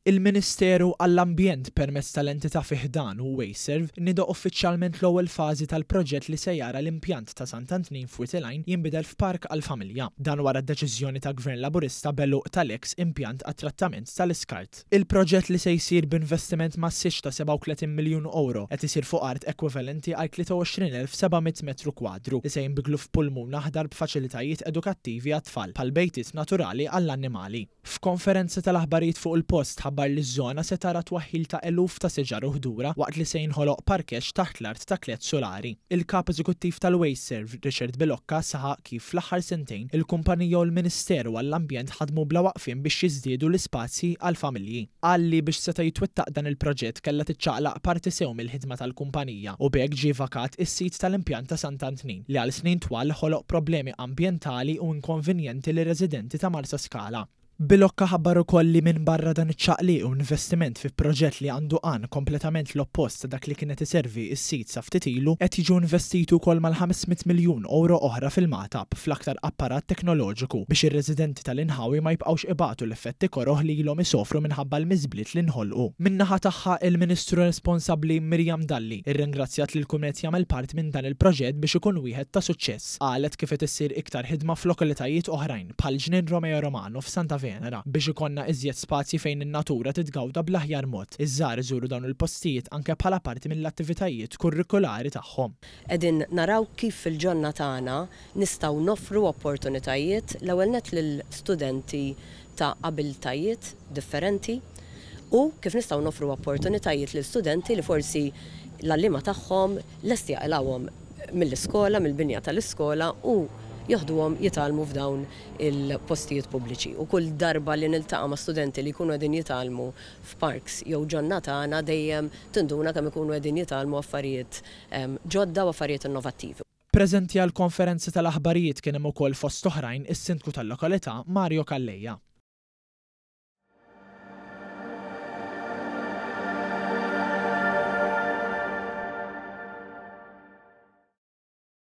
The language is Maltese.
Il-Ministeru għall-Ambjent permezz tal-entità fih dan u Wayserv nida uffiċjalment l-ewwel fażi tal-proġett li se jara l-impjant ta' Sant'Antnin f'Witilajn jinbidel f'park għall-familja. Dan wara d-deċiżjoni ta' Gvern Laburista belluq tal-eks impjant għat-trattament tal-iskart. Il-proġett li se jsir b'investiment massicx ta' 37 miljun euro qed isir fuq art ekwivalenti għal 23,700 metru kwadru li se jinbidlu f'pulmun aħdar b'faċilitajiet edukattivi għat-tfal bħal bejtiet naturali għall-annimali. F'konferenza tal-aħbarijiet fuq il-post ħabbar li ż-żona se tara twaħħil ta' eluf ta' siġar u ħdura waqt li se jinħoloq parkeġġ taħt l-art ta' klett solari. Il-kap eżekuttiv tal-Wayserv, Richard Bilocca, saħaq kif fl-aħħar sentejn il-kumpanija u l-Ministeru għall-Ambjent ħadmu bla waqfien biex jiżdiedu l-ispazji għall-familji. Qalli biex seta' jitwettaq dan il-proġett kellha tiċċaqlaq parti sew mill-ħidma tal-kumpanija u b'hekk ġie vakat is-sit tal-impjant ta' Sant'Antnin li għal snin twal ħoloq problemi ambjentali u inkonvenjenti lir residenti ta' Marsa Scala. Bilocca ħabbar ukoll li minn barra dan iċ-ċaqliq u investiment fi proġett li għandu għan kompletament l-oppost ta' dak li kienet iservi s-sit sa ftit ilu qed jiġu investitu wkoll mal-500 miljun euro oħra fil-matab fl-aktar apparat teknoloġiku biex ir-residenti tal-inħawi ma jibqgħux ibatu l-effetti koroħ li ilhom isofru minħabba l-miżbliet li nħolqu. Min-naħa tagħha il-Ministru responsabbli Miriam Dalli irringrazzjat li l-kummet jagħmel part minn dan il-proġett biex ikun wieħed ta' suċċess. Qalet kif qed issir iktar ħidma f'lokalitajiet oħrajn bħal Ġnien Romeo Romano f'Santa Venera biex ikonna iżjed spazji fejn in-natura titgawda bl-aħjar mod. Iż-żgħar iżuru dawn il-postijiet anke bħala parti mill-attivitajiet kurrikulari tagħhom. Qegħdin naraw kif fil-ġonna tagħna nistgħu noffru opportunitajiet l-ewwel nett lill-studenti ta' abiltajiet differenti u kif nistgħu noffru opportunitajiet lil studenti li forsi l-għalliema tagħhom lesti jaqilgħuhom mill-iskola, mill-binja tal-iskola u joħduhom jitalmu f'dawn il-postijiet pubbliċi. U kull darba li niltaqa' ma' studenti li jkunu qegħdin jitalmu f'parks jew ġonna tagħna dejjem tinduna kemm ikunu qegħdin jitalmu affarijiet ġodda u affarijiet innovattivi. Preżenti għall-konferenzi tal-aħbarijiet kien hemm ukoll fost oħrajn is-sindku tal-lokalità Mario Calleja.